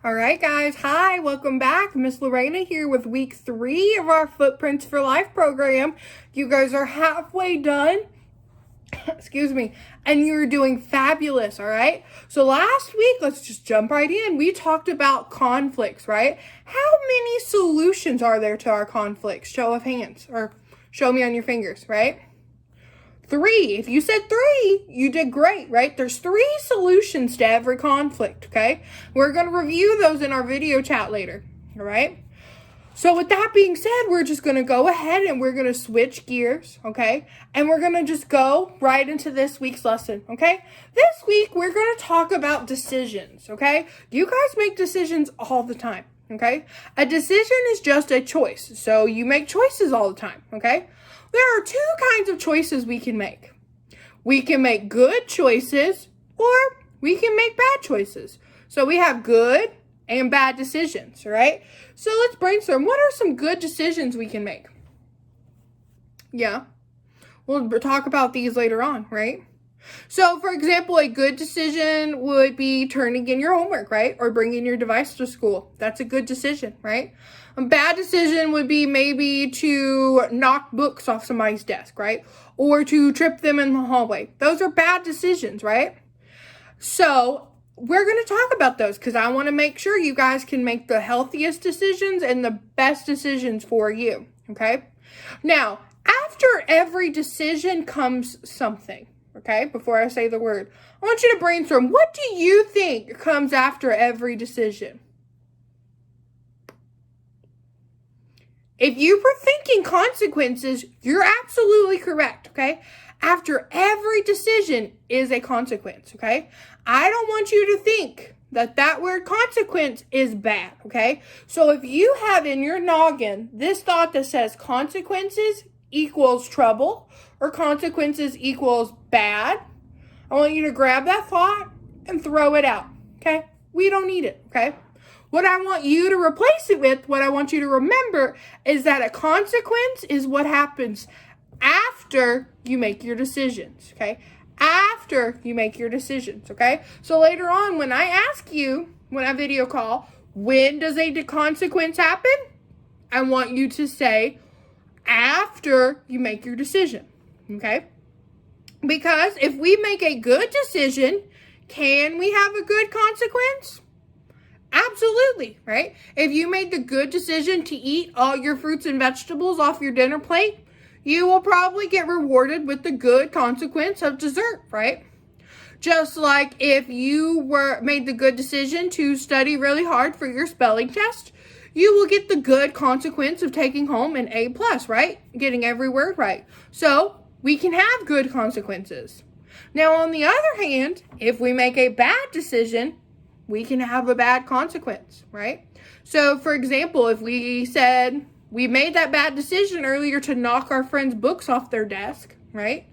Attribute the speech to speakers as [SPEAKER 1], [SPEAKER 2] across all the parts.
[SPEAKER 1] All right, guys. Hi, welcome back. Miss Loraina here with week 3 of our Footprints for Life program. You guys are halfway done. Excuse me. And you're doing fabulous, all right? So last week, let's just jump right in. We talked about conflicts, right? How many solutions are there to our conflicts? Show of hands or show me on your fingers, right? 3. If you said 3, you did great, right? There's 3 solutions to every conflict, okay? We're going to review those in our video chat later, all right? So with that being said, we're just going to go ahead and we're going to switch gears, okay? And we're going to just go right into this week's lesson, okay? This week, we're going to talk about decisions, okay? You guys make decisions all the time, okay? A decision is just a choice, so you make choices all the time, okay? There are 2 kinds of choices we can make. We can make good choices or we can make bad choices. So we have good and bad decisions, right? So let's brainstorm. What are some good decisions we can make? Yeah, we'll talk about these later on, right? So, for example, a good decision would be turning in your homework, right? Or bringing your device to school. That's a good decision, right? A bad decision would be maybe to knock books off somebody's desk, right? Or to trip them in the hallway. Those are bad decisions, right? So, we're going to talk about those because I want to make sure you guys can make the healthiest decisions and the best decisions for you, okay? Now, after every decision comes something. Okay, before I say the word, I want you to brainstorm. What do you think comes after every decision? If you were thinking consequences, you're absolutely correct, okay? After every decision is a consequence, okay? I don't want you to think that word consequence is bad, okay? So if you have in your noggin this thought that says consequences equals trouble or consequences equals bad, I want you to grab that thought and throw it out, okay? We don't need it, okay? What I want you to replace it with, what I want you to remember is that a consequence is what happens after you make your decisions, okay? After you make your decisions, okay? So later on, when I ask you, when I video call, when does a consequence happen? I want you to say, after you make your decision, okay? Because if we make a good decision, can we have a good consequence? Absolutely, right? If you made the good decision to eat all your fruits and vegetables off your dinner plate, you will probably get rewarded with the good consequence of dessert, right? Just like if you made the good decision to study really hard for your spelling test, you will get the good consequence of taking home an A+, right? Getting every word right. So, we can have good consequences. Now, on the other hand, if we make a bad decision, we can have a bad consequence, right? So, for example, if we said we made that bad decision earlier to knock our friends' books off their desk, right?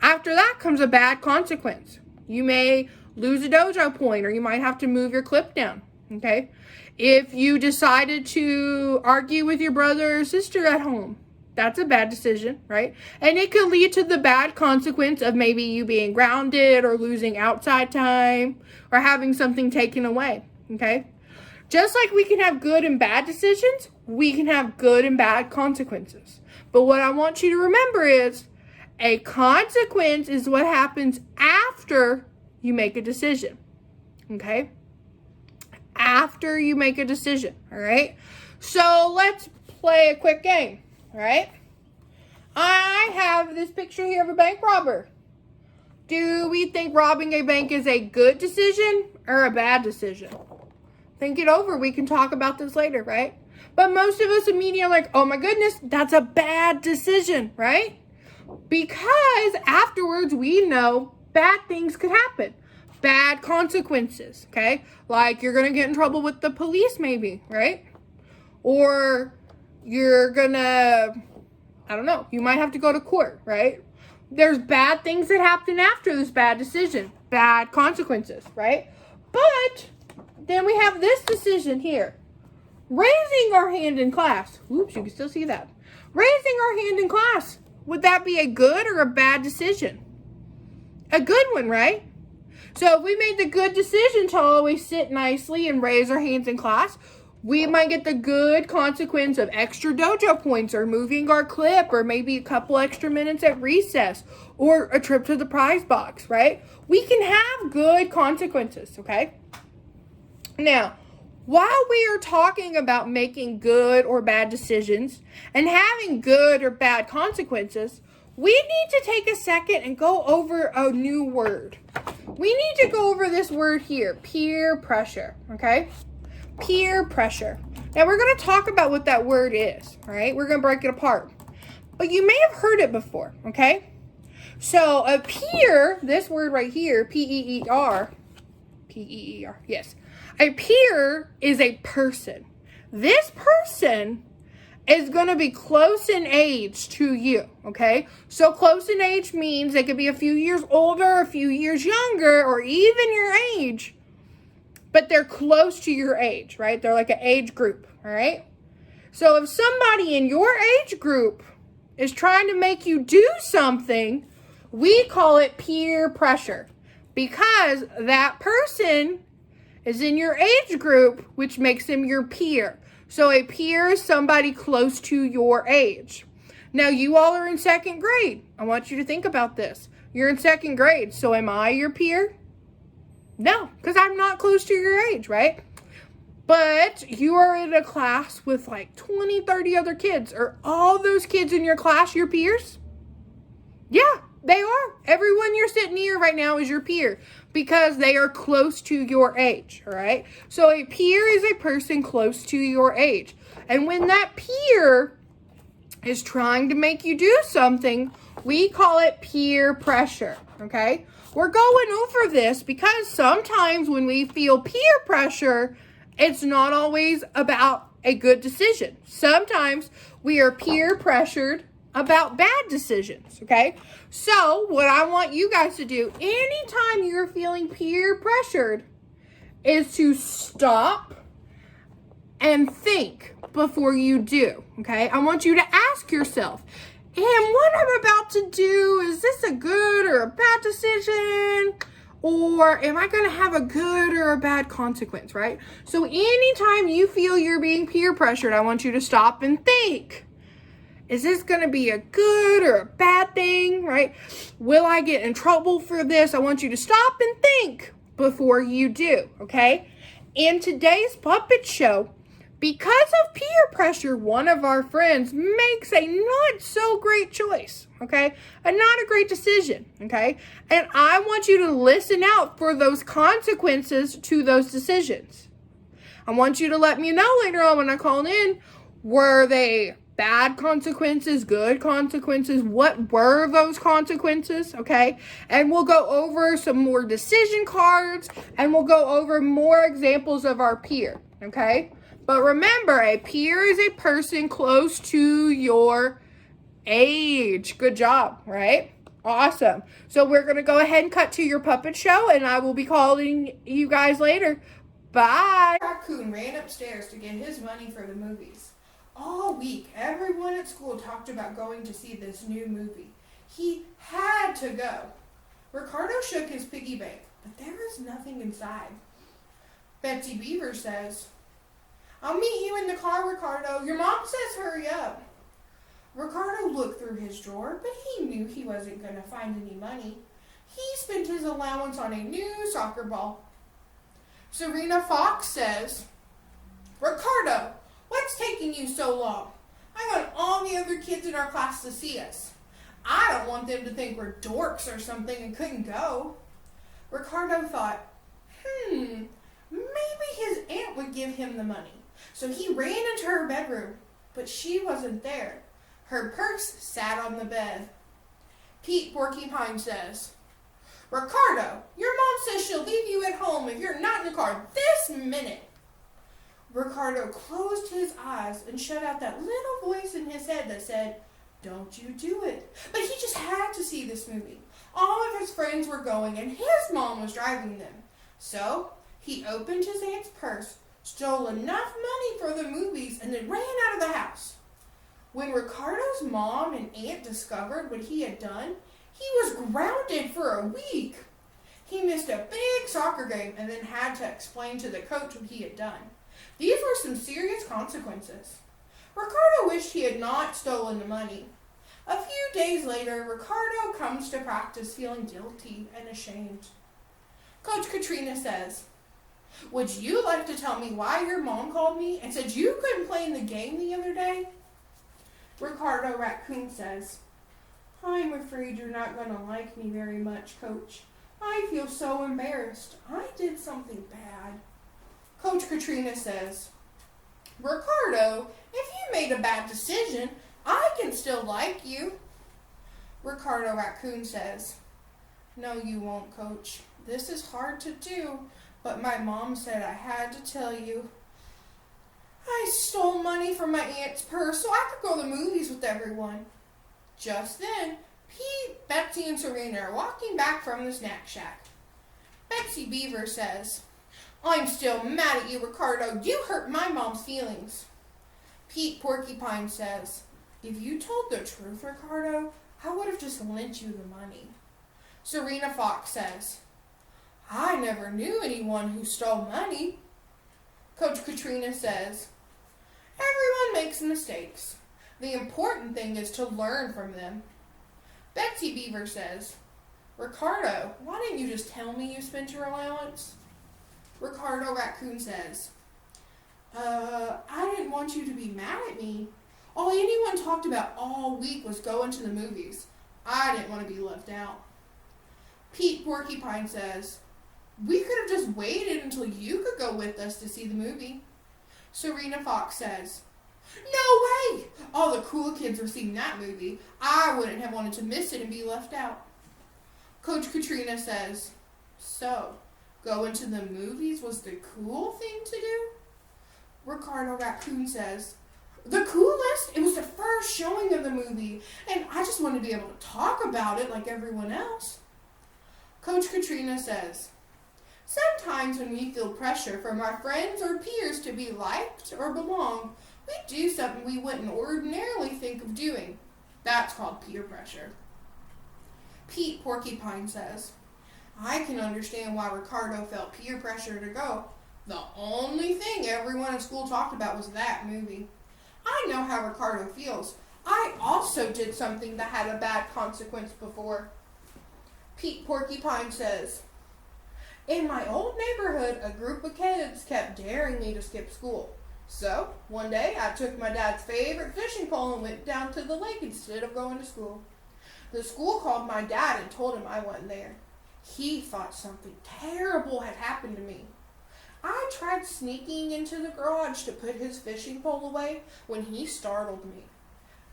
[SPEAKER 1] After that comes a bad consequence. You may lose a dojo point or you might have to move your clip down, okay? If you decided to argue with your brother or sister at home, that's a bad decision, right? And it could lead to the bad consequence of maybe you being grounded or losing outside time or having something taken away, okay? Just like we can have good and bad decisions, we can have good and bad consequences. But what I want you to remember is a consequence is what happens after you make a decision, okay? After you make a decision, all right? So let's play a quick game, all right? I have this picture here of a bank robber. Do we think robbing a bank is a good decision or a bad decision? Think it over. We can talk about this later, right? But most of us immediately are like, oh my goodness, that's a bad decision, right? Because afterwards we know bad things could happen. Bad consequences, okay? Like you're going to get in trouble with the police maybe, right? Or you're going to, I don't know, you might have to go to court, right? There's bad things that happen after this bad decision. Bad consequences, right? But then we have this decision here. Raising our hand in class. Oops, you can still see that. Raising our hand in class. Would that be a good or a bad decision? A good one, right? So if we made the good decision to always sit nicely and raise our hands in class, we might get the good consequence of extra dojo points or moving our clip or maybe a couple extra minutes at recess or a trip to the prize box, right? We can have good consequences, okay? Now, while we are talking about making good or bad decisions and having good or bad consequences, we need to take a second and go over a new word. We need to go over this word here, peer pressure, okay? Peer pressure. Now, we're going to talk about what that word is, all right? We're going to break it apart. But you may have heard it before, okay? So, a peer, this word right here, P-E-E-R, yes. A peer is a person. This person is going to be close in age to you, okay? So close in age means they could be a few years older, a few years younger, or even your age, but they're close to your age, right? They're like an age group, all right? So if somebody in your age group is trying to make you do something, we call it peer pressure because that person is in your age group, which makes them your peer. So a peer is somebody close to your age. Now, you all are in second grade. I want you to think about this. You're in second grade, so am I your peer? No, because I'm not close to your age, right? But you are in a class with like 20, 30 other kids. Are all those kids in your class your peers? Yeah, they are. Everyone you're sitting near right now is your peer because they are close to your age, all right? So a peer is a person close to your age. And when that peer is trying to make you do something, we call it peer pressure, okay? We're going over this because sometimes when we feel peer pressure, it's not always about a good decision. Sometimes we are peer pressured about bad decisions, okay? So what I want you guys to do anytime you're feeling peer pressured is to stop and think before you do, okay? I want you to ask yourself, and what I'm about to do, is this a good or a bad decision? Or am I going to have a good or a bad consequence, right? So anytime you feel you're being peer pressured, I want you to stop and think. Is this going to be a good or a bad thing, right? Will I get in trouble for this? I want you to stop and think before you do, okay? In today's puppet show, because of peer pressure, one of our friends makes a not so great choice, okay? A not a great decision, okay? And I want you to listen out for those consequences to those decisions. I want you to let me know later on when I call in, were they bad consequences, good consequences? What were those consequences, okay? And we'll go over some more decision cards, and we'll go over more examples of our peer, okay? But remember, a peer is a person close to your age. Good job, right? Awesome. So we're going to go ahead and cut to your puppet show, and I will be calling you guys later. Bye. Raccoon ran upstairs to get his money for the movies. All week, everyone at school talked about going to see this new movie. He had to go. Ricardo shook his piggy bank, but there was nothing inside. Betsy Beaver says, "I'll meet you in the car, Ricardo. Your mom says hurry up." Ricardo looked through his drawer, but he knew he wasn't going to find any money. He spent his allowance on a new soccer ball. Serena Fox says, "Ricardo, what's taking you so long? I want all the other kids in our class to see us. I don't want them to think we're dorks or something and couldn't go." Ricardo thought, maybe his aunt would give him the money. So he ran into her bedroom, but she wasn't there. Her purse sat on the bed. Pete Porcupine says, "Ricardo, your mom says she'll leave you at home if you're not in the car this minute." Ricardo closed his eyes and shut out that little voice in his head that said, "Don't you do it." But he just had to see this movie. All of his friends were going and his mom was driving them. So he opened his aunt's purse, stole enough money for the movies, and then ran out of the house. When Ricardo's mom and aunt discovered what he had done, he was grounded for a week. He missed a big soccer game and then had to explain to the coach what he had done. These were some serious consequences. Ricardo wished he had not stolen the money. A few days later, Ricardo comes to practice feeling guilty and ashamed. Coach Katrina says, "Would you like to tell me why your mom called me and said you couldn't play in the game the other day?" Ricardo Raccoon says, "I'm afraid you're not going to like me very much, Coach. I feel so embarrassed. I did something bad." Coach Katrina says, "Ricardo, if you made a bad decision, I can still like you." Ricardo Raccoon says, "No, you won't, Coach. This is hard to do, but my mom said I had to tell you. I stole money from my aunt's purse so I could go to the movies with everyone." Just then, Pete, Betsy, and Serena are walking back from the snack shack. Betsy Beaver says, "I'm still mad at you, Ricardo. You hurt my mom's feelings." Pete Porcupine says, "If you told the truth, Ricardo, I would have just lent you the money." Serena Fox says, "I never knew anyone who stole money." Coach Katrina says, "Everyone makes mistakes. The important thing is to learn from them." Betsy Beaver says, "Ricardo, why didn't you just tell me you spent your allowance?" Ricardo Raccoon says, I didn't want you to be mad at me. All anyone talked about all week was going to the movies. I didn't want to be left out." Pete Porcupine says, "We could have just waited until you could go with us to see the movie." Serena Fox says, "No way! All the cool kids were seeing that movie. I wouldn't have wanted to miss it and be left out." Coach Katrina says, "So, going to the movies was the cool thing to do?" Ricardo Raccoon says, "The coolest? It was the first showing of the movie, and I just wanted to be able to talk about it like everyone else." Coach Katrina says, "Sometimes when we feel pressure from our friends or peers to be liked or belong, we do something we wouldn't ordinarily think of doing. That's called peer pressure." Pete Porcupine says, "I can understand why Ricardo felt peer pressure to go. The only thing everyone at school talked about was that movie. I know how Ricardo feels. I also did something that had a bad consequence before." Pete Porcupine says, "In my old neighborhood, a group of kids kept daring me to skip school. So, one day, I took my dad's favorite fishing pole and went down to the lake instead of going to school. The school called my dad and told him I wasn't there. He thought something terrible had happened to me. I tried sneaking into the garage to put his fishing pole away when he startled me.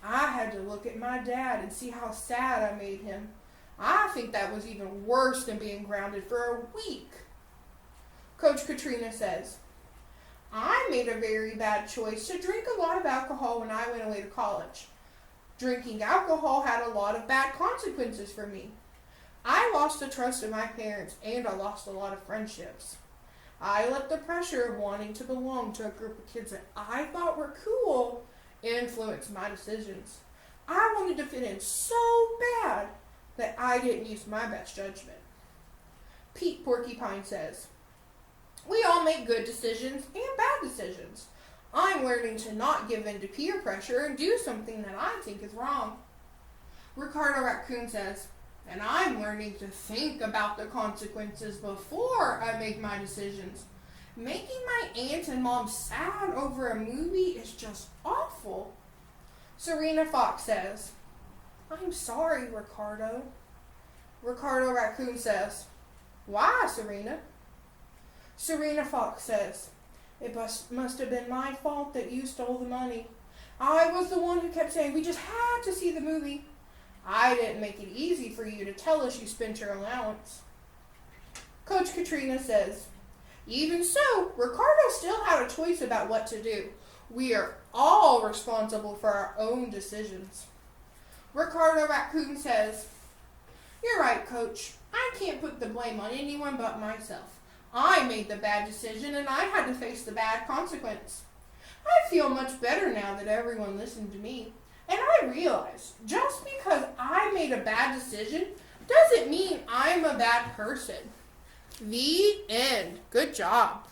[SPEAKER 1] I had to look at my dad and see how sad I made him. I think that was even worse than being grounded for a week." Coach Katrina says, "I made a very bad choice to drink a lot of alcohol when I went away to college. Drinking alcohol had a lot of bad consequences for me. I lost the trust of my parents and I lost a lot of friendships. I let the pressure of wanting to belong to a group of kids that I thought were cool influence my decisions. I wanted to fit in so bad that I didn't use my best judgment." Pete Porcupine says, "We all make good decisions and bad decisions. I'm learning to not give in to peer pressure and do something that I think is wrong." Ricardo Raccoon says, "And I'm learning to think about the consequences before I make my decisions. Making my aunt and mom sad over a movie is just awful." Serena Fox says, "I'm sorry, Ricardo." Ricardo Raccoon says, "Why, Serena?" Serena Fox says, "It must have been my fault that you stole the money. I was the one who kept saying we just had to see the movie. I didn't make it easy for you to tell us you spent your allowance." Coach Katrina says, "Even so, Ricardo still had a choice about what to do. We are all responsible for our own decisions." Ricardo Raccoon says, "You're right, Coach. I can't put the blame on anyone but myself. I made the bad decision and I had to face the bad consequence. I feel much better now that everyone listened to me. And I realize just because I made a bad decision doesn't mean I'm a bad person. The end. Good job.